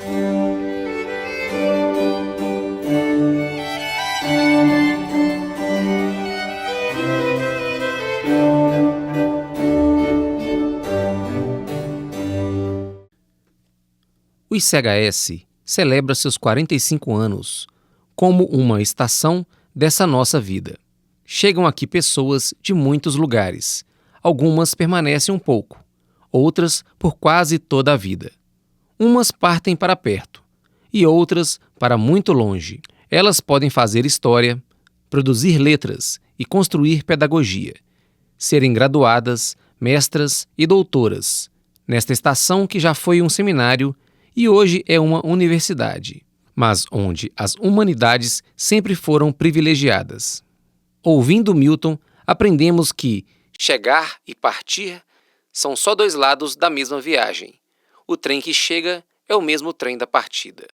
O ICHS celebra seus 45 anos como uma estação dessa nossa vida. Chegam aqui pessoas de muitos lugares. Algumas permanecem um pouco, outras por quase toda a vida. Umas partem para perto e outras para muito longe. Elas podem fazer história, produzir letras e construir pedagogia, serem graduadas, mestras e doutoras, nesta estação que já foi um seminário e hoje é uma universidade, mas onde as humanidades sempre foram privilegiadas. Ouvindo Milton, aprendemos que chegar e partir são só dois lados da mesma viagem. O trem que chega é o mesmo trem da partida.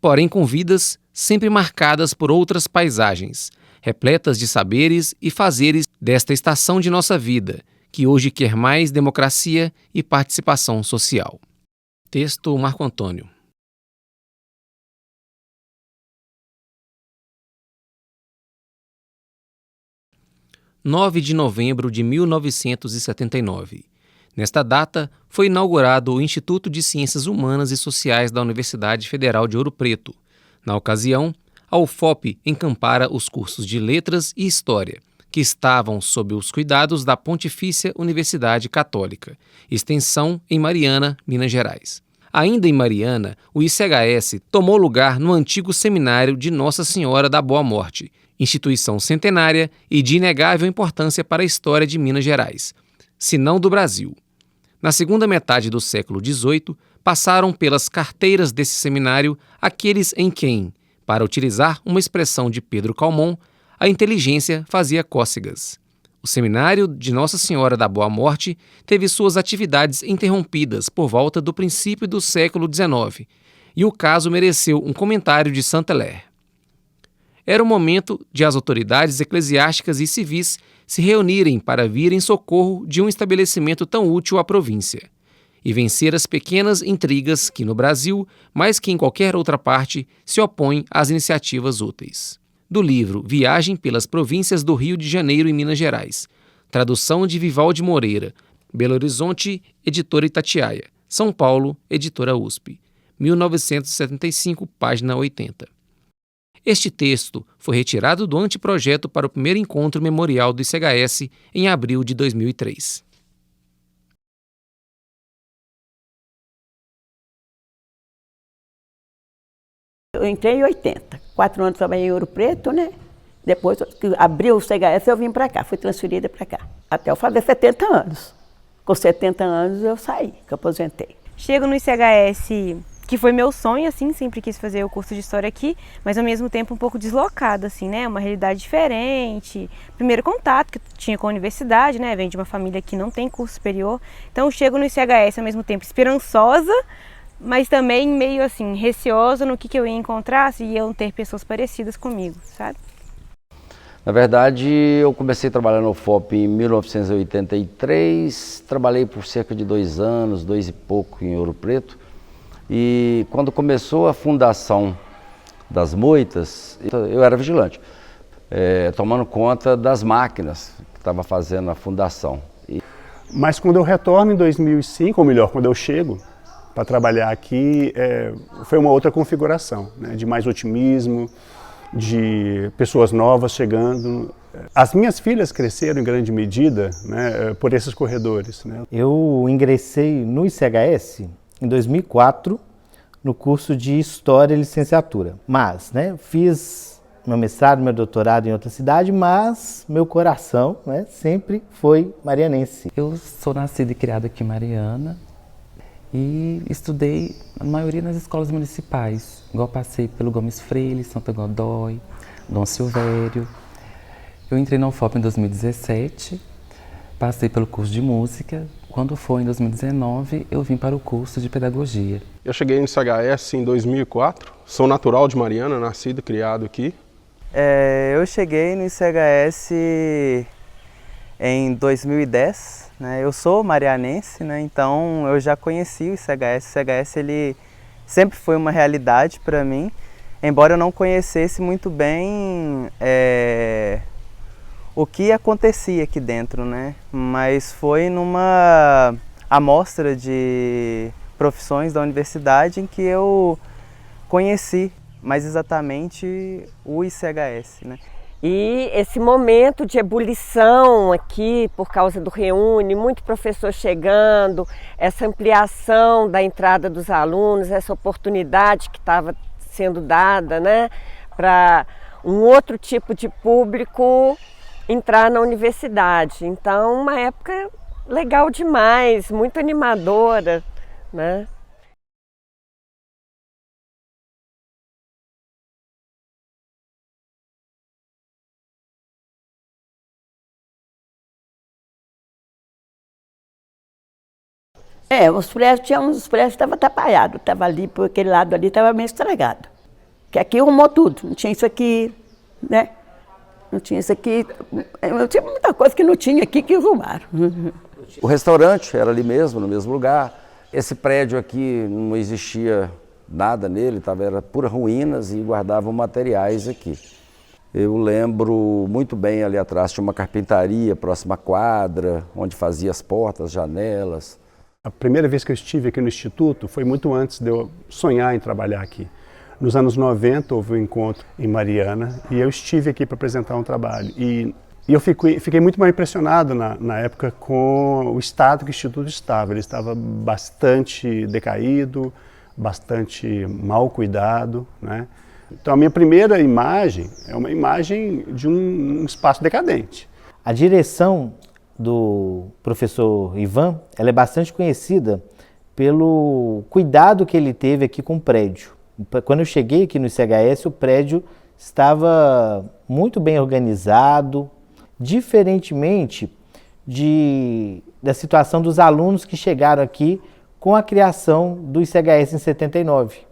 Porém, com vidas sempre marcadas por outras paisagens, repletas de saberes e fazeres desta estação de nossa vida, que hoje quer mais democracia e participação social. Texto Marco Antônio. – 9 de novembro de 1979. Nesta data, foi inaugurado o Instituto de Ciências Humanas e Sociais da Universidade Federal de Ouro Preto. Na ocasião, a UFOP encampara os cursos de Letras e História, que estavam sob os cuidados da Pontifícia Universidade Católica, extensão em Mariana, Minas Gerais. Ainda em Mariana, o ICHS tomou lugar no antigo seminário de Nossa Senhora da Boa Morte, instituição centenária e de inegável importância para a história de Minas Gerais, se não do Brasil. Na segunda metade do século XVIII, passaram pelas carteiras desse seminário aqueles em quem, para utilizar uma expressão de Pedro Calmon, a inteligência fazia cócegas. O seminário de Nossa Senhora da Boa Morte teve suas atividades interrompidas por volta do princípio do século XIX, e o caso mereceu um comentário de Saint-Hilaire. Era o momento de as autoridades eclesiásticas e civis se reunirem para vir em socorro de um estabelecimento tão útil à província e vencer as pequenas intrigas que no Brasil, mais que em qualquer outra parte, se opõem às iniciativas úteis. Do livro Viagem pelas Províncias do Rio de Janeiro e Minas Gerais, tradução de Vivaldi Moreira, Belo Horizonte, editora Itatiaia, São Paulo, editora USP, 1975, página 80. Este texto foi retirado do anteprojeto para o primeiro encontro memorial do ICHS em abril de 2003. Eu entrei em 80, 4 anos trabalhei em Ouro Preto, né? Depois que abriu o ICHS eu vim para cá, fui transferida para cá, até eu fazer 70 anos. Com 70 anos eu saí, que eu aposentei. Chego no ICHS, que foi meu sonho, assim, sempre quis fazer o curso de História aqui, mas ao mesmo tempo um pouco deslocado, assim, né? Uma realidade diferente, primeiro contato que tinha com a universidade, né? Venho de uma família que não tem curso superior, então chego no ICHS ao mesmo tempo esperançosa, mas também meio assim, receosa no que eu ia encontrar, se iam ter pessoas parecidas comigo, sabe? Na verdade, eu comecei a trabalhar no UFOP em 1983, trabalhei por cerca de 2 anos, 2 e pouco em Ouro Preto, e quando começou a fundação das moitas, eu era vigilante, tomando conta das máquinas que estava fazendo a fundação. Mas quando eu retorno em 2005, ou melhor, quando eu chego para trabalhar aqui, foi uma outra configuração, né, de mais otimismo, de pessoas novas chegando. As minhas filhas cresceram em grande medida, né, por esses corredores, né. Eu ingressei no ICHS em 2004, no curso de História e Licenciatura. Mas, né, fiz meu mestrado, meu doutorado em outra cidade, mas meu coração, né, sempre foi marianense. Eu sou nascida e criada aqui em Mariana e estudei, a maioria, nas escolas municipais. Igual passei pelo Gomes Freire, Santo Godói, Dom Silvério. Eu entrei na UFOP em 2017, passei pelo curso de música. Quando foi em 2019, eu vim para o curso de pedagogia. Eu cheguei no ICHS em 2004, sou natural de Mariana, nascido e criado aqui. Eu cheguei no ICHS em 2010, né? Eu sou marianense, né? Então eu já conheci o ICHS. O ICHS ele sempre foi uma realidade para mim, embora eu não conhecesse muito bem o que acontecia aqui dentro, né? Mas foi numa amostra de profissões da universidade em que eu conheci mais exatamente o ICHS, né? E esse momento de ebulição aqui, por causa do Reúne, muito professor chegando, essa ampliação da entrada dos alunos, essa oportunidade que estava sendo dada, né, para um outro tipo de público entrar na universidade. Então, uma época legal demais, muito animadora, né? Os prédios, tinha uns prédios que estavam atrapalhados, estava ali, por aquele lado ali estava meio estragado. Que aqui arrumou tudo, não tinha isso aqui, né? Não tinha isso aqui, tinha muita coisa que não tinha aqui que arrumaram. O restaurante era ali mesmo, no mesmo lugar. Esse prédio aqui não existia nada nele, era pura ruínas e guardavam materiais aqui. Eu lembro muito bem, ali atrás tinha uma carpintaria próxima à quadra, onde fazia as portas, janelas. A primeira vez que eu estive aqui no Instituto foi muito antes de eu sonhar em trabalhar aqui. Nos anos 90 houve um encontro em Mariana e eu estive aqui para apresentar um trabalho. E eu fiquei muito mal impressionado na época com o estado que o Instituto estava. Ele estava bastante decaído, bastante mal cuidado, né? Então a minha primeira imagem é uma imagem de um espaço decadente. A direção do professor Ivan, ela é bastante conhecida pelo cuidado que ele teve aqui com o prédio. Quando eu cheguei aqui no ICHS, o prédio estava muito bem organizado, diferentemente da situação dos alunos que chegaram aqui com a criação do ICHS em 79.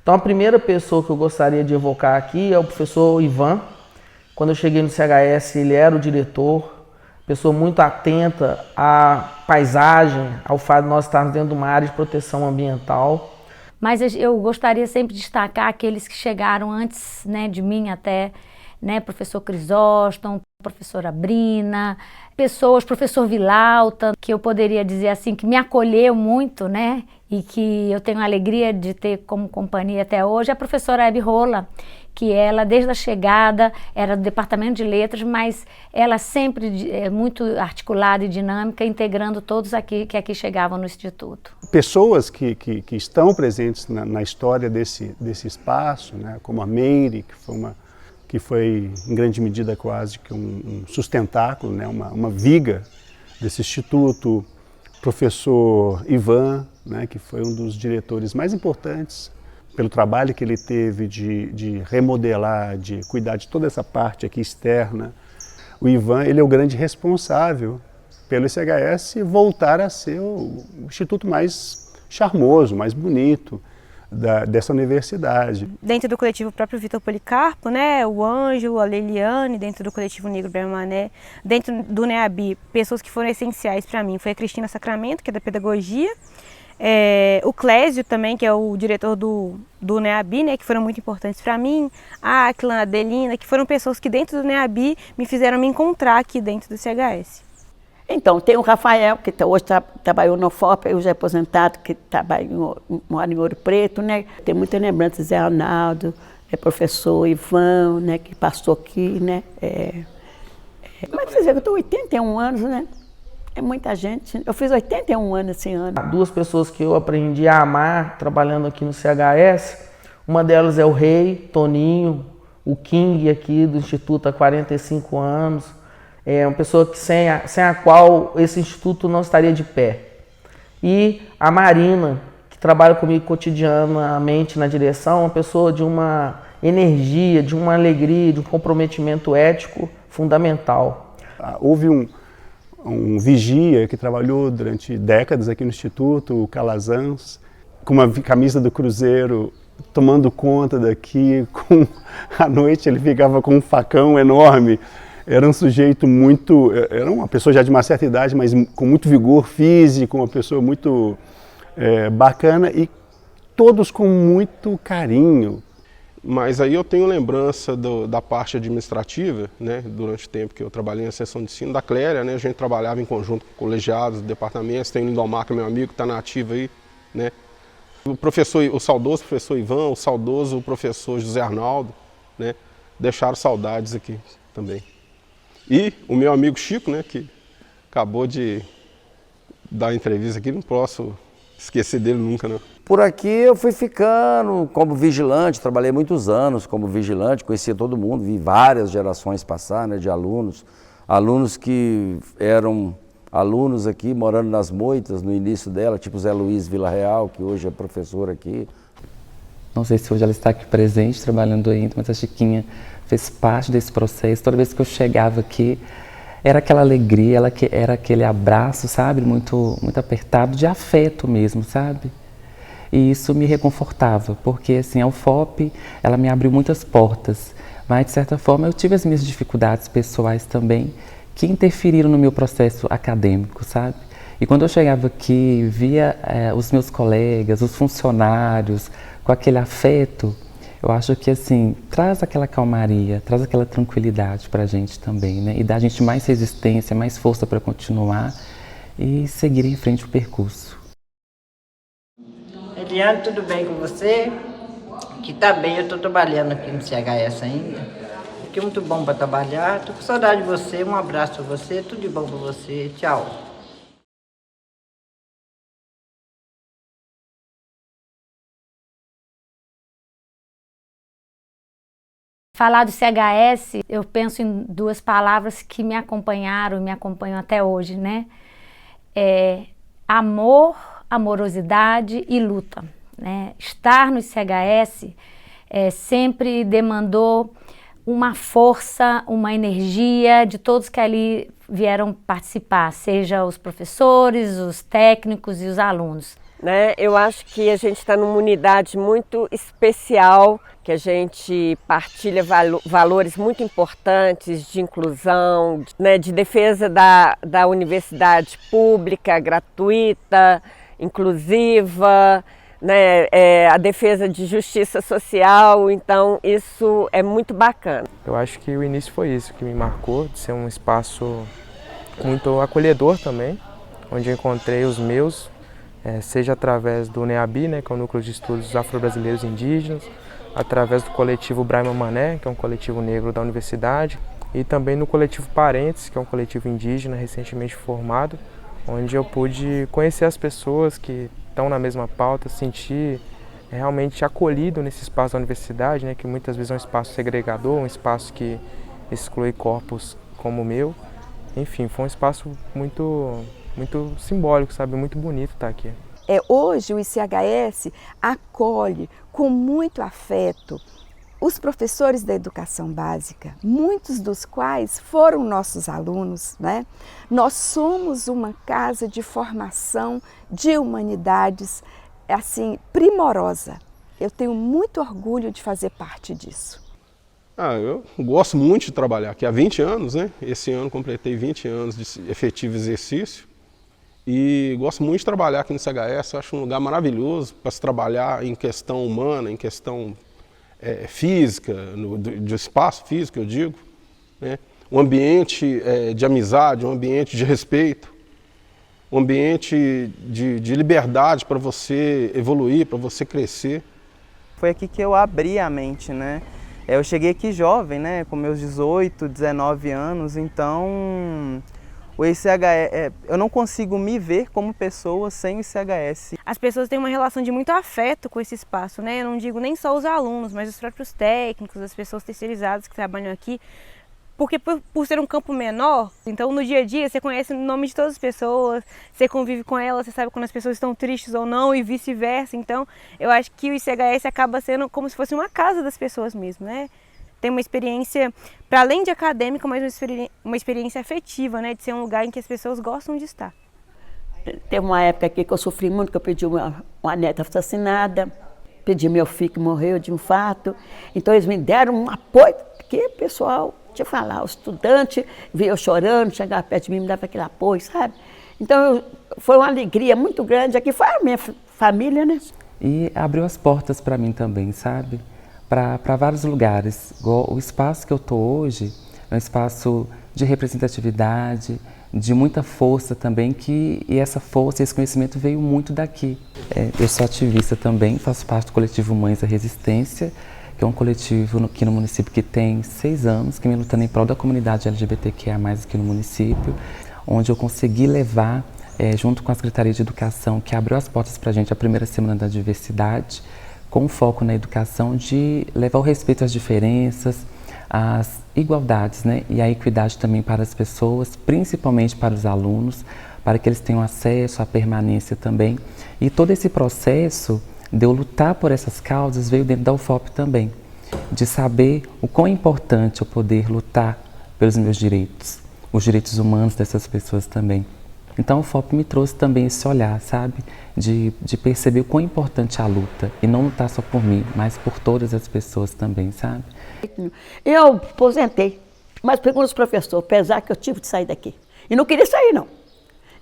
Então a primeira pessoa que eu gostaria de evocar aqui é o professor Ivan. Quando eu cheguei no CHS, ele era o diretor, pessoa muito atenta à paisagem, ao fato de nós estarmos dentro de uma área de proteção ambiental. Mas eu gostaria sempre de destacar aqueles que chegaram antes, né, de mim até, né, professor Crisóstomo, professora Brina, professor Vilauta, que eu poderia dizer assim, que me acolheu muito, né, e que eu tenho a alegria de ter como companhia até hoje, a professora Hebe Rola, que ela, desde a chegada, era do Departamento de Letras, mas ela sempre muito articulada e dinâmica, integrando todos que aqui chegavam no Instituto. Pessoas que estão presentes na história desse espaço, né, como a Meire, que foi em grande medida quase que um sustentáculo, né, uma viga desse instituto, professor Ivan, né, que foi um dos diretores mais importantes pelo trabalho que ele teve de remodelar, de cuidar de toda essa parte aqui externa. O Ivan, ele é o grande responsável pelo ICHS voltar a ser o instituto mais charmoso, mais bonito dessa universidade. Dentro do coletivo próprio Vitor Policarpo, né, o Ângelo, a Leliane, dentro do coletivo Negro Bermané, dentro do NEABI, pessoas que foram essenciais para mim, foi a Cristina Sacramento, que é da pedagogia, o Clésio também, que é o diretor do NEABI, né, que foram muito importantes para mim, a Aquila, a Adelina, que foram pessoas que dentro do NEABI me fizeram me encontrar aqui dentro do CHS. Então, tem o Rafael, que hoje trabalhou no FOP, hoje é aposentado, que mora em Ouro Preto, né? Tem muita lembrança, Zé Arnaldo, professor Ivan, né, que passou aqui, né? Mas vocês veem que eu estou 81 anos, né? É muita gente. Eu fiz 81 anos esse ano. Duas pessoas que eu aprendi a amar trabalhando aqui no CHS, uma delas é o Rei, Toninho, o King aqui do Instituto há 45 anos. É uma pessoa que sem a qual esse instituto não estaria de pé. E a Marina, que trabalha comigo cotidianamente na direção, uma pessoa de uma energia, de uma alegria, de um comprometimento ético fundamental. Houve um vigia que trabalhou durante décadas aqui no Instituto, o Calazans, com uma camisa do Cruzeiro tomando conta daqui. À noite ele ficava com um facão enorme. Era um sujeito muito... Era uma pessoa já de uma certa idade, mas com muito vigor físico, uma pessoa muito bacana e todos com muito carinho. Mas aí eu tenho lembrança da parte administrativa, né, durante o tempo que eu trabalhei na seção de ensino, da Cléria, né, a gente trabalhava em conjunto com colegiados, departamentos, tem o Lindomar, que é meu amigo, que está na ativa aí, né. O saudoso professor Ivan, o saudoso professor José Arnaldo, né, deixaram saudades aqui também. E o meu amigo Chico, né, que acabou de dar entrevista aqui, não posso esquecer dele nunca, né. Por aqui eu fui ficando como vigilante, trabalhei muitos anos como vigilante, conhecia todo mundo, vi várias gerações passar, né, de alunos que eram alunos aqui, morando nas Moitas, no início dela, tipo Zé Luiz Vila Real, que hoje é professor aqui. Não sei se hoje ela está aqui presente, trabalhando ainda, mas a Chiquinha fez parte desse processo. Toda vez que eu chegava aqui, era aquela alegria, era aquele abraço, sabe, muito apertado, de afeto mesmo, sabe? E isso me reconfortava, porque assim, a UFOP, ela me abriu muitas portas, mas de certa forma eu tive as minhas dificuldades pessoais também, que interferiram no meu processo acadêmico, sabe? E quando eu chegava aqui, via os meus colegas, os funcionários, com aquele afeto, eu acho que assim, traz aquela calmaria, traz aquela tranquilidade para a gente também, né? E dá a gente mais resistência, mais força para continuar e seguir em frente o percurso. Eliane, tudo bem com você? Que tá bem, eu estou trabalhando aqui no CHS ainda. Aqui é muito bom para trabalhar. Tô com saudade de você, um abraço para você, tudo de bom para você. Tchau. Falar do CHS, eu penso em duas palavras que me acompanharam e me acompanham até hoje, né? Amor, amorosidade e luta, né? Estar no CHS sempre demandou uma força, uma energia de todos que ali vieram participar, seja os professores, os técnicos e os alunos. Né? Eu acho que a gente está numa unidade muito especial, que a gente partilha valores muito importantes de inclusão, né? De defesa da universidade pública, gratuita, inclusiva, né? A defesa de justiça social, então isso é muito bacana. Eu acho que o início foi isso que me marcou, de ser um espaço muito acolhedor também, onde eu encontrei os meus, seja através do NEABI, né, que é o Núcleo de Estudos Afro-Brasileiros e Indígenas, através do coletivo Braima Mané, que é um coletivo negro da universidade, e também no coletivo Parentes, que é um coletivo indígena recentemente formado, onde eu pude conhecer as pessoas que estão na mesma pauta, sentir realmente acolhido nesse espaço da universidade, né, que muitas vezes é um espaço segregador, um espaço que exclui corpos como o meu. Enfim, foi um espaço muito simbólico, sabe, muito bonito estar aqui. Hoje o ICHS acolhe com muito afeto os professores da educação básica, muitos dos quais foram nossos alunos, né? Nós somos uma casa de formação de humanidades, assim, primorosa. Eu tenho muito orgulho de fazer parte disso. Eu gosto muito de trabalhar aqui há 20 anos, né? Esse ano completei 20 anos de efetivo exercício. E gosto muito de trabalhar aqui no CHS, acho um lugar maravilhoso para se trabalhar em questão humana, em questão física, de espaço físico, eu digo, né? Um ambiente de amizade, um ambiente de respeito, um ambiente de liberdade para você evoluir, para você crescer. Foi aqui que eu abri a mente, né? Eu cheguei aqui jovem, né, com meus 18, 19 anos, então o ICHS, eu não consigo me ver como pessoa sem o ICHS. As pessoas têm uma relação de muito afeto com esse espaço, né? Eu não digo nem só os alunos, mas os próprios técnicos, as pessoas terceirizadas que trabalham aqui. Porque por ser um campo menor, então no dia a dia você conhece o nome de todas as pessoas, você convive com elas, você sabe quando as pessoas estão tristes ou não e vice-versa. Então eu acho que o ICHS acaba sendo como se fosse uma casa das pessoas mesmo, né? Tem uma experiência, para além de acadêmica, mas uma experiência afetiva, né? De ser um lugar em que as pessoas gostam de estar. Teve uma época aqui que eu sofri muito, que eu perdi uma neta assassinada. perdi meu filho que morreu de infarto. Então eles me deram um apoio, porque o pessoal, deixa eu falar, o estudante via eu chorando, chegava perto de mim, me dava aquele apoio, sabe? Então foi uma alegria muito grande, aqui foi a minha família, né? E abriu as portas para mim também, sabe? Para vários lugares. O espaço que eu estou hoje é um espaço de representatividade, de muita força também, e essa força, esse conhecimento veio muito daqui. Eu sou ativista também, faço parte do coletivo Mães da Resistência, que é um coletivo aqui no município que tem 6 anos, que vem lutando em prol da comunidade LGBTQIA+, aqui no município, onde eu consegui levar, junto com a Secretaria de Educação, que abriu as portas para a gente a primeira Semana da Diversidade, com foco na educação, de levar o respeito às diferenças, as igualdades, né? E a equidade também para as pessoas, principalmente para os alunos, para que eles tenham acesso à permanência também. E todo esse processo de eu lutar por essas causas veio dentro da UFOP também, de saber o quão importante eu poder lutar pelos meus direitos, os direitos humanos dessas pessoas também. Então a UFOP me trouxe também esse olhar, sabe? De perceber o quão importante é a luta, e não lutar só por mim, mas por todas as pessoas também, sabe? Eu aposentei, mas pergunto aos professores, apesar que eu tive de sair daqui. E não queria sair, não.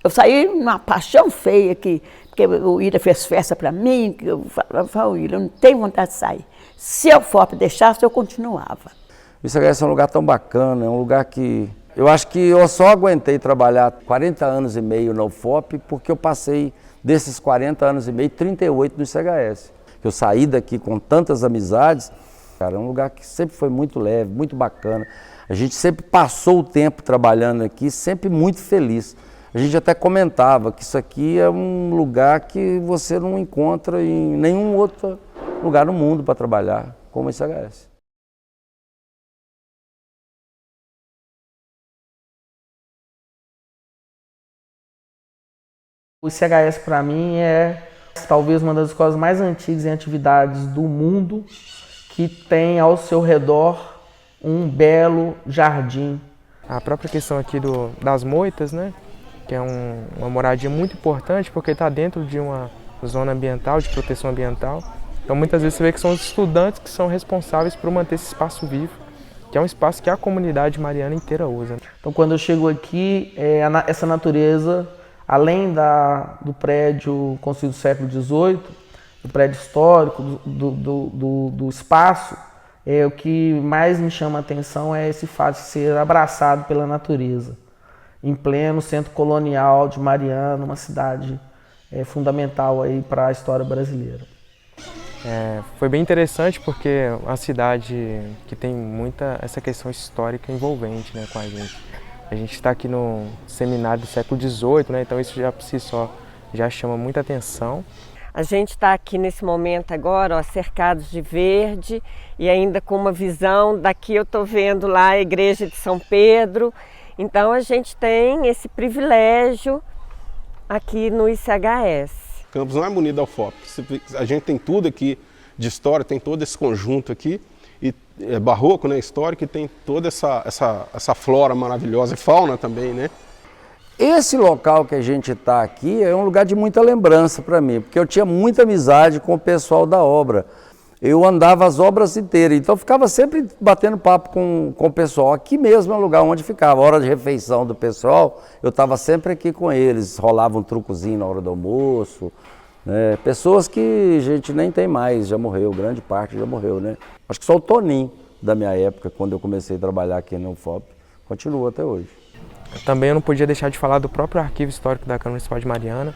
Eu saí numa paixão feia aqui, porque o Ira fez festa para mim, que eu falava, Ira, eu não tenho vontade de sair. Se a UFOP deixasse, eu continuava. O ICHS é um lugar tão bacana, é um lugar que... Eu acho que eu só aguentei trabalhar 40 anos e meio na UFOP porque eu passei desses 40 anos e meio, 38 no ICHS. Eu saí daqui com tantas amizades, cara, é um lugar que sempre foi muito leve, muito bacana. A gente sempre passou o tempo trabalhando aqui, sempre muito feliz. A gente até comentava que isso aqui é um lugar que você não encontra em nenhum outro lugar no mundo para trabalhar, como o ICHS. O ICHS para mim é talvez uma das escolas mais antigas em atividades do mundo, que tem ao seu redor um belo jardim. A própria questão aqui das moitas, né, que é uma moradia muito importante porque está dentro de uma zona ambiental, de proteção ambiental. Então muitas vezes você vê que são os estudantes que são responsáveis por manter esse espaço vivo, que é um espaço que a comunidade mariana inteira usa. Então quando eu chego aqui, essa natureza, além do prédio construído no século XVIII, do prédio histórico, do espaço, o que mais me chama a atenção é esse fato de ser abraçado pela natureza, em pleno centro colonial de Mariana, uma cidade fundamental aí para a história brasileira. Foi bem interessante porque é uma cidade que tem muita essa questão histórica envolvente, né, com a gente. A gente está aqui no seminário do século XVIII, né? Então isso já por si só já chama muita atenção. A gente está aqui nesse momento agora, ó, cercados de verde e ainda com uma visão. Daqui eu estou vendo lá a igreja de São Pedro. Então a gente tem esse privilégio aqui no ICHS. Campus não é munido da UFOP. A gente tem tudo aqui de história, tem todo esse conjunto aqui. E é barroco, né, histórico, e tem toda essa flora maravilhosa, e fauna também, né? Esse local que a gente está aqui é um lugar de muita lembrança para mim, porque eu tinha muita amizade com o pessoal da obra. Eu andava as obras inteiras, então ficava sempre batendo papo com o pessoal. Aqui mesmo é o lugar onde ficava. A hora de refeição do pessoal, eu estava sempre aqui com eles. Rolava um trucozinho na hora do almoço. Né? Pessoas que a gente nem tem mais, já morreu, grande parte já morreu, né? Acho que só o Toninho da minha época, quando eu comecei a trabalhar aqui no UFOP, continua até hoje. Também eu não podia deixar de falar do próprio Arquivo Histórico da Câmara Municipal de Mariana,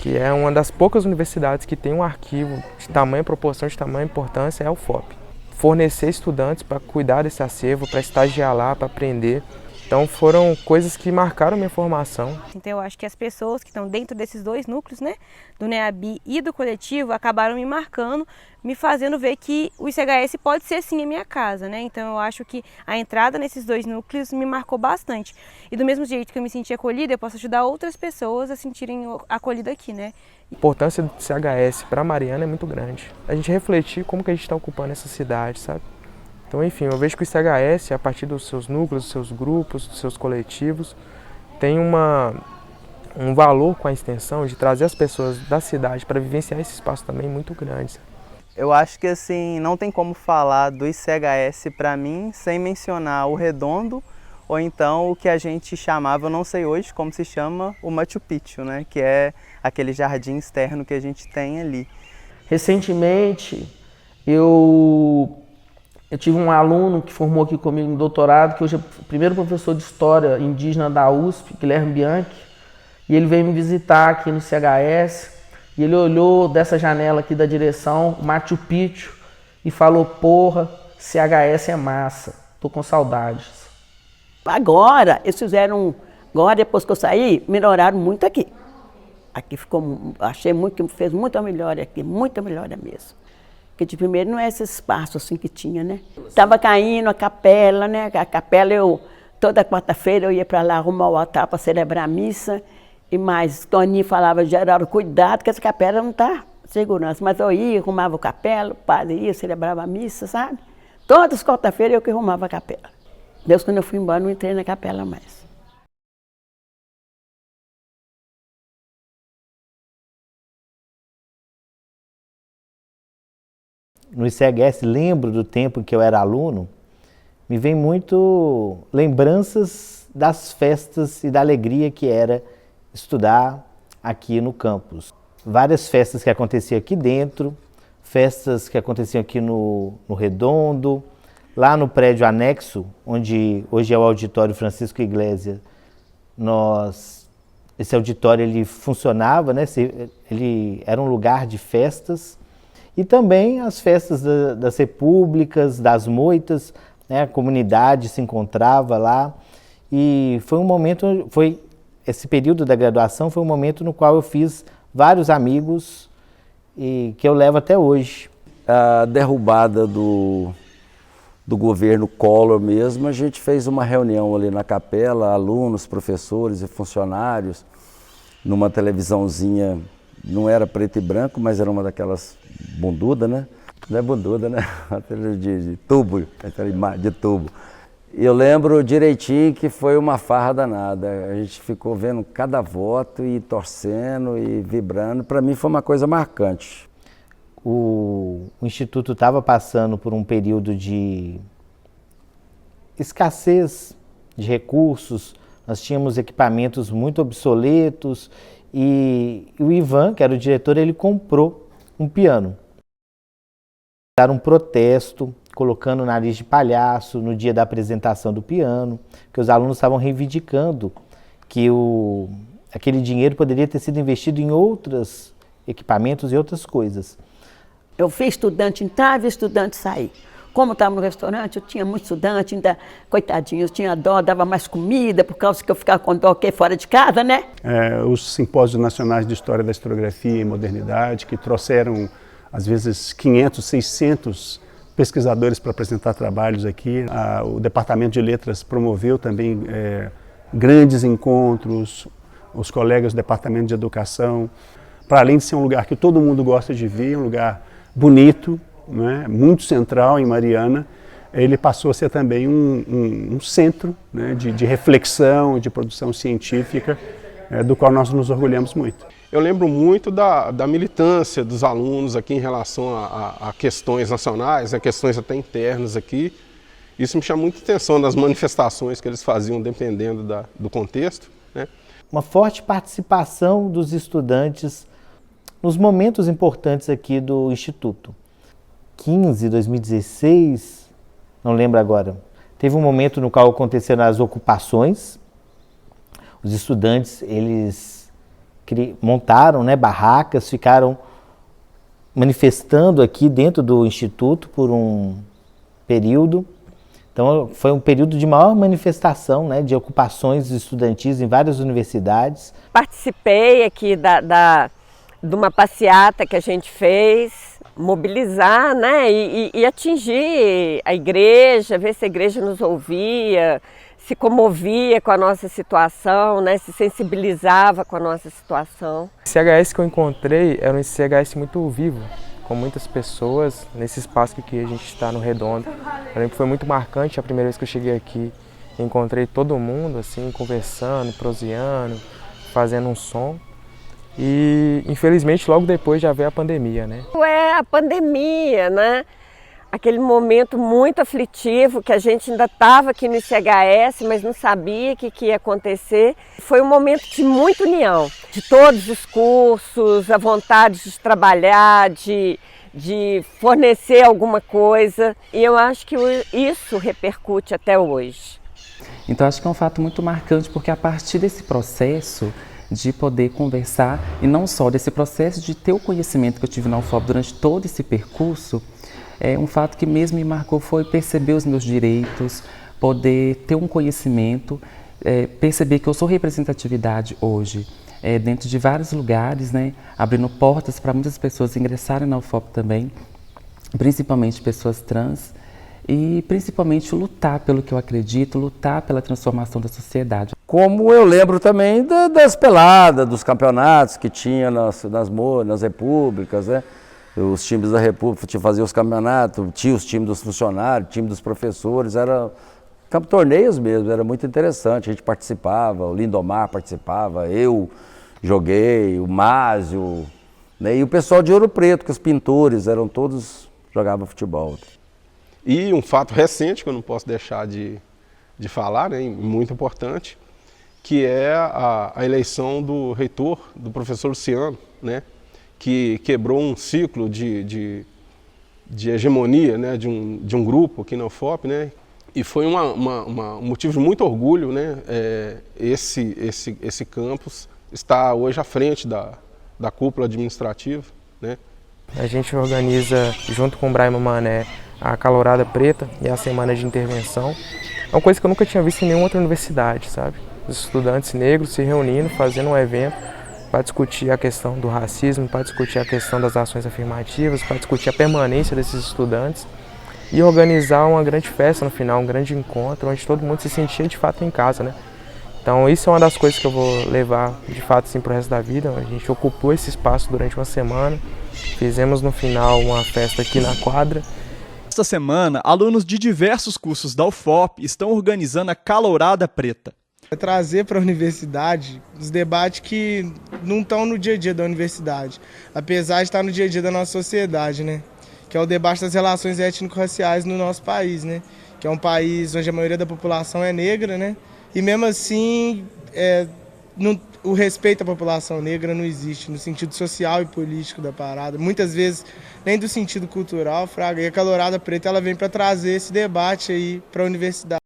que é uma das poucas universidades que tem um arquivo de tamanha proporção, de tamanha importância, é a UFOP. Fornecer estudantes para cuidar desse acervo, para estagiar lá, para aprender. Então foram coisas que marcaram minha formação. Então eu acho que as pessoas que estão dentro desses dois núcleos, né, do NEABI e do coletivo, acabaram me marcando, me fazendo ver que o ICHS pode ser sim a minha casa, né? Então eu acho que a entrada nesses dois núcleos me marcou bastante. E do mesmo jeito que eu me senti acolhida, eu posso ajudar outras pessoas a sentirem acolhida aqui, né? A importância do ICHS para Mariana é muito grande. A gente refletir como que a gente está ocupando essa cidade, sabe? Então, enfim, eu vejo que o ICHS, a partir dos seus núcleos, dos seus grupos, dos seus coletivos, tem um valor com a extensão de trazer as pessoas da cidade para vivenciar esse espaço também muito grande. Eu acho que assim, não tem como falar do ICHS para mim sem mencionar o Redondo ou então o que a gente chamava, eu não sei hoje como se chama, o Machu Picchu, né? Que é aquele jardim externo que a gente tem ali. Recentemente, eu tive um aluno que formou aqui comigo no doutorado, que hoje é o primeiro professor de História Indígena da USP, Guilherme Bianchi, e ele veio me visitar aqui no CHS, e ele olhou dessa janela aqui da direção, o Machu Picchu, e falou, porra, CHS é massa, tô com saudades. Agora, eles fizeram, agora depois que eu saí, melhoraram muito aqui. Aqui ficou, achei muito, que fez muita melhora aqui, muita melhora mesmo. Porque de primeiro não é esse espaço assim que tinha, né? Estava caindo a capela, né? A capela, toda quarta-feira eu ia para lá arrumar o altar para celebrar a missa. E mais, Toninho falava, Geraldo, cuidado que essa capela não está segurança. Mas eu ia, arrumava o capela, o padre ia, celebrava a missa, sabe? Todas as quarta-feiras eu que arrumava a capela. Deus, quando eu fui embora, não entrei na capela mais. No ICHS, lembro do tempo em que eu era aluno, me vem muito lembranças das festas e da alegria que era estudar aqui no campus. Várias festas que aconteciam aqui dentro, festas que aconteciam aqui no Redondo, lá no prédio anexo, onde hoje é o Auditório Francisco Iglesias, esse auditório ele funcionava, né? Ele era um lugar de festas, e também as festas das repúblicas, das moitas, né? A comunidade se encontrava lá, e foi um momento, esse período da graduação foi um momento no qual eu fiz vários amigos e que eu levo até hoje. A derrubada do governo Collor mesmo, a gente fez uma reunião ali na capela, alunos, professores e funcionários, numa televisãozinha, não era preto e branco, mas era uma daquelas bunduda, né? Não é bunduda, né? De tubo, de tubo. E eu lembro direitinho que foi uma farra danada. A gente ficou vendo cada voto e torcendo e vibrando. Para mim foi uma coisa marcante. O Instituto estava passando por um período de escassez de recursos. Nós tínhamos equipamentos muito obsoletos e o Ivan, que era o diretor, ele comprou um piano. Era um protesto, colocando o nariz de palhaço no dia da apresentação do piano, que os alunos estavam reivindicando que aquele dinheiro poderia ter sido investido em outros equipamentos e outras coisas. Eu fui estudante, entrava e estudante sair. Como estava no restaurante, eu tinha muito estudante, ainda, coitadinhos, tinha dó, dava mais comida, por causa que eu ficava com dó fora de casa, né? Os simpósios nacionais de história da historiografia e modernidade, que trouxeram, às vezes, 500, 600 pesquisadores para apresentar trabalhos aqui. O Departamento de Letras promoveu também grandes encontros, os colegas do Departamento de Educação, para além de ser um lugar que todo mundo gosta de ver, um lugar bonito, né, muito central em Mariana, ele passou a ser também um centro, né, de reflexão, de produção científica, do qual nós nos orgulhamos muito. Eu lembro muito da militância dos alunos aqui em relação a questões nacionais, a questões até internas aqui. Isso me chama muita atenção das manifestações que eles faziam dependendo do contexto, né? Uma forte participação dos estudantes nos momentos importantes aqui do Instituto. 2016, não lembro agora, teve um momento no qual aconteceram as ocupações. Os estudantes, eles montaram, né, barracas, ficaram manifestando aqui dentro do Instituto por um período. Então foi um período de maior manifestação, né, de ocupações estudantis em várias universidades. Participei aqui de uma passeata que a gente fez, mobilizar, né, e atingir a igreja, ver se a igreja nos ouvia, se comovia com a nossa situação, né, se sensibilizava com a nossa situação. O CHS que eu encontrei era um CHS muito vivo, com muitas pessoas nesse espaço que a gente está no Redondo. Eu lembro que foi muito marcante a primeira vez que eu cheguei aqui. Encontrei todo mundo assim, conversando, proseando, fazendo um som. E infelizmente logo depois já veio a pandemia, né? É a pandemia, né? Aquele momento muito aflitivo que a gente ainda estava aqui no ICHS, mas não sabia o que ia acontecer. Foi um momento de muita união, de todos os cursos, a vontade de trabalhar, de fornecer alguma coisa. E eu acho que isso repercute até hoje. Então acho que é um fato muito marcante, porque a partir desse processo de poder conversar, e não só desse processo de ter o conhecimento que eu tive na UFOP durante todo esse percurso, um fato que mesmo me marcou foi perceber os meus direitos, poder ter um conhecimento, perceber que eu sou representatividade hoje, dentro de vários lugares, né, abrindo portas para muitas pessoas ingressarem na UFOP também, principalmente pessoas trans, e principalmente lutar pelo que eu acredito, lutar pela transformação da sociedade. Como eu lembro também das peladas, dos campeonatos que tinha nas repúblicas, né? Os times da república faziam os campeonatos, tinha os times dos funcionários, time dos professores, era torneios mesmo, era muito interessante, a gente participava, o Lindomar participava, eu joguei, o Másio, né? E o pessoal de Ouro Preto, que os pintores eram todos, jogavam futebol. E um fato recente que eu não posso deixar de falar, né, muito importante, que é a eleição do reitor, do professor Luciano, né, que quebrou um ciclo de hegemonia, né, de um grupo aqui na UFOP, né, e foi um motivo de muito orgulho, né, esse campus está hoje à frente da cúpula administrativa, né. A gente organiza, junto com o Braima Mané, a Calorada Preta e a Semana de Intervenção. É uma coisa que eu nunca tinha visto em nenhuma outra universidade, sabe? Os estudantes negros se reunindo, fazendo um evento para discutir a questão do racismo, para discutir a questão das ações afirmativas, para discutir a permanência desses estudantes e organizar uma grande festa no final, um grande encontro, onde todo mundo se sentia de fato em casa, né? Então isso é uma das coisas que eu vou levar de fato assim, para o resto da vida. A gente ocupou esse espaço durante uma semana, fizemos no final uma festa aqui na quadra. Esta semana, alunos de diversos cursos da UFOP estão organizando a Calourada Preta. É trazer para a universidade os debates que não estão no dia a dia da universidade, apesar de estar no dia a dia da nossa sociedade, né? Que é o debate das relações étnico-raciais no nosso país, né? Que é um país onde a maioria da população é negra, né? E mesmo assim, o respeito à população negra não existe no sentido social e político da parada. Muitas vezes nem do sentido cultural, fraga. E a Calourada Preta ela vem para trazer esse debate aí para a universidade.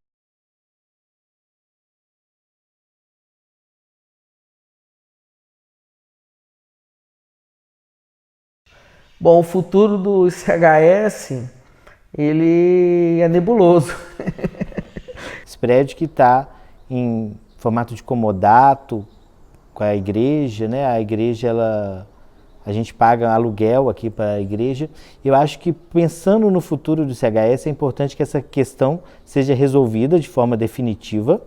Bom, o futuro do ICHS, ele é nebuloso. Esse prédio que está em formato de comodato com a igreja, né? A igreja, a gente paga aluguel aqui para a igreja. Eu acho que pensando no futuro do ICHS, é importante que essa questão seja resolvida de forma definitiva.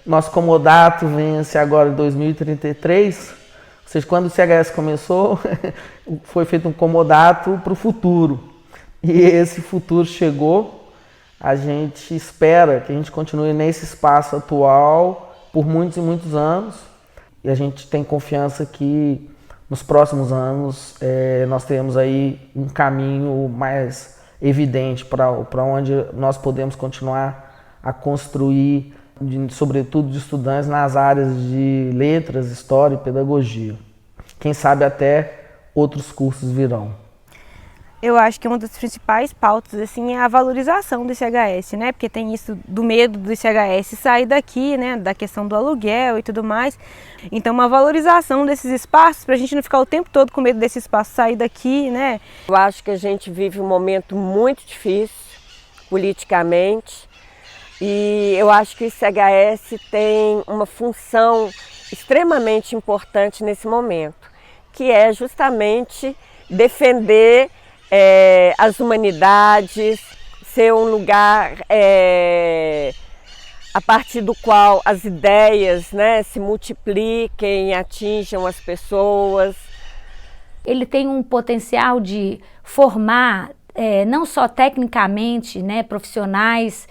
Nosso comodato vence agora em 2033, ou seja, quando o ICHS começou, foi feito um comodato para o futuro. E esse futuro chegou, a gente espera que a gente continue nesse espaço atual por muitos e muitos anos. E a gente tem confiança que nos próximos anos nós teremos aí um caminho mais evidente para onde nós podemos continuar a construir, sobretudo de estudantes nas áreas de letras, história e pedagogia. Quem sabe até outros cursos virão. Eu acho que uma das principais pautas assim, é a valorização do ICHS, né? Porque tem isso do medo do ICHS sair daqui, né? Da questão do aluguel e tudo mais. Então, uma valorização desses espaços, para a gente não ficar o tempo todo com medo desse espaço sair daqui, né? Eu acho que a gente vive um momento muito difícil, politicamente, e eu acho que o ICHS tem uma função extremamente importante nesse momento, que é justamente defender as humanidades, ser um lugar a partir do qual as ideias, né, se multipliquem, atinjam as pessoas. Ele tem um potencial de formar não só tecnicamente, né, profissionais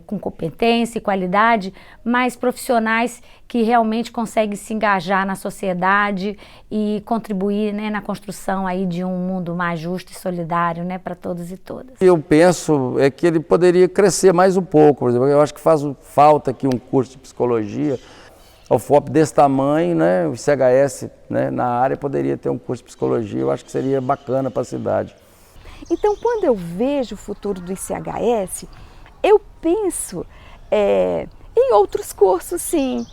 com competência e qualidade, mas profissionais que realmente conseguem se engajar na sociedade e contribuir, né, na construção aí de um mundo mais justo e solidário, né, para todos e todas. Eu penso que ele poderia crescer mais um pouco, por exemplo, eu acho que faz falta aqui um curso de psicologia, a UFOP desse tamanho, né, o ICHS, né, na área poderia ter um curso de psicologia, eu acho que seria bacana para a cidade. Então, quando eu vejo o futuro do ICHS, eu penso em outros cursos, sim,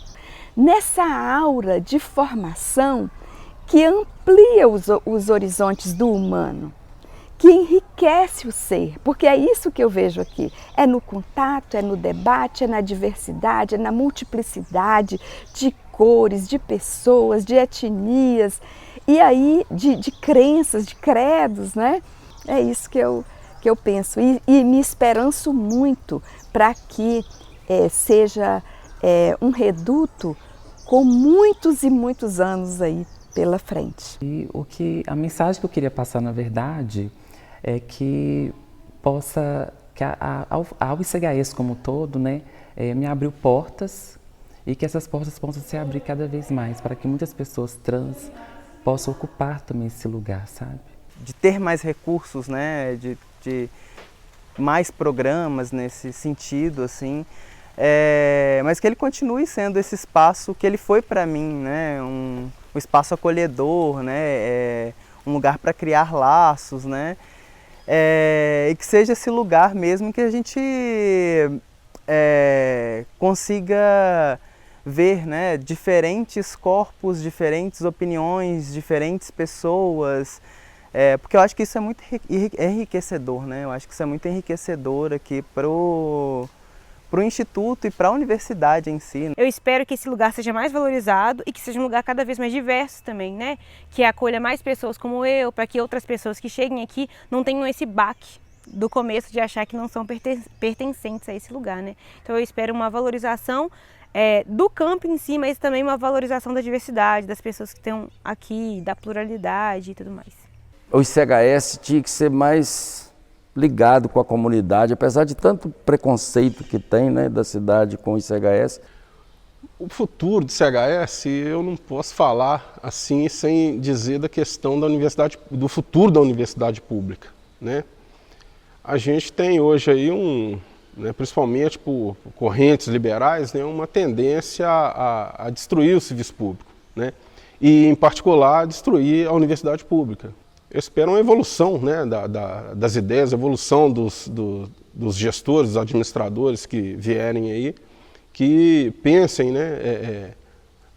nessa aura de formação que amplia os horizontes do humano, que enriquece o ser, porque é isso que eu vejo aqui, é no contato, é no debate, é na diversidade, é na multiplicidade de cores, de pessoas, de etnias, e aí de crenças, de credos, né? É isso que eu penso e me esperanço muito para que seja um reduto com muitos e muitos anos aí pela frente. E a mensagem que eu queria passar, na verdade, é que a ICHS como um todo, né, me abriu portas e que essas portas possam se abrir cada vez mais para que muitas pessoas trans possam ocupar também esse lugar, sabe? De ter mais recursos, né, de mais programas nesse sentido, assim, mas que ele continue sendo esse espaço que ele foi para mim, né, um espaço acolhedor, né, um lugar para criar laços, né, e que seja esse lugar mesmo que a gente consiga ver, né, diferentes corpos, diferentes opiniões, diferentes pessoas, porque eu acho que isso é muito enriquecedor, né? Eu acho que isso é muito enriquecedor aqui pro Instituto e para a universidade em si. Eu espero que esse lugar seja mais valorizado e que seja um lugar cada vez mais diverso também, né? Que acolha mais pessoas como eu, para que outras pessoas que cheguem aqui não tenham esse baque do começo de achar que não são pertencentes a esse lugar, né? Então eu espero uma valorização do campo em si, mas também uma valorização da diversidade, das pessoas que estão aqui, da pluralidade e tudo mais. O ICHS tinha que ser mais ligado com a comunidade, apesar de tanto preconceito que tem, né, da cidade com o ICHS. O futuro do ICHS, eu não posso falar assim sem dizer da questão da universidade, do futuro da universidade pública, né? A gente tem hoje aí principalmente por correntes liberais, né, uma tendência a destruir o serviço público, né? E em particular destruir a universidade pública. Eu espero uma evolução, né, das ideias, a evolução dos gestores, dos administradores que vierem aí, que pensem, né,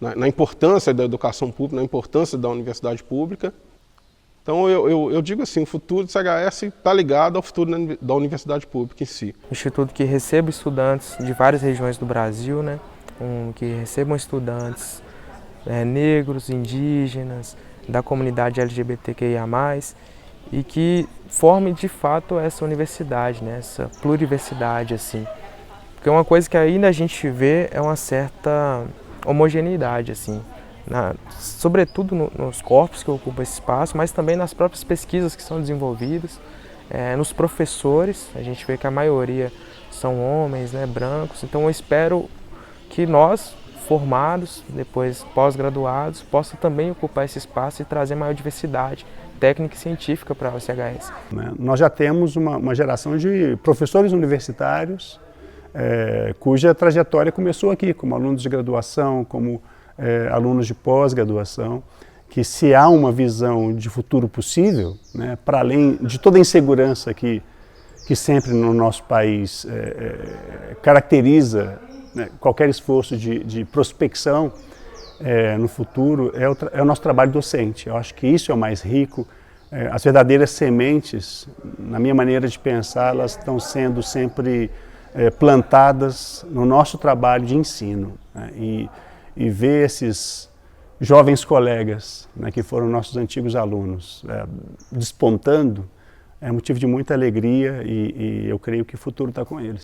na importância da educação pública, na importância da universidade pública. Então eu digo assim, o futuro do ICHS está ligado ao futuro da universidade pública em si. Instituto que receba estudantes de várias regiões do Brasil, né, que recebam estudantes negros, indígenas, da comunidade LGBTQIA+, e que forme de fato essa universidade, né, essa pluriversidade, assim. Porque uma coisa que ainda a gente vê é uma certa homogeneidade, assim, sobretudo nos corpos que ocupam esse espaço, mas também nas próprias pesquisas que são desenvolvidas, nos professores, a gente vê que a maioria são homens, né, brancos, então eu espero que nós, formados, depois pós-graduados, possam também ocupar esse espaço e trazer maior diversidade técnica e científica para o ICHS. Nós já temos uma geração de professores universitários cuja trajetória começou aqui, como alunos de graduação, como alunos de pós-graduação, que se há uma visão de futuro possível, né, para além de toda a insegurança que sempre no nosso país caracteriza, né, qualquer esforço de prospecção no futuro, é o nosso trabalho docente. Eu acho que isso é o mais rico. As verdadeiras sementes, na minha maneira de pensar, elas estão sendo sempre plantadas no nosso trabalho de ensino, né, e ver esses jovens colegas, né, que foram nossos antigos alunos, despontando, é motivo de muita alegria e eu creio que o futuro está com eles.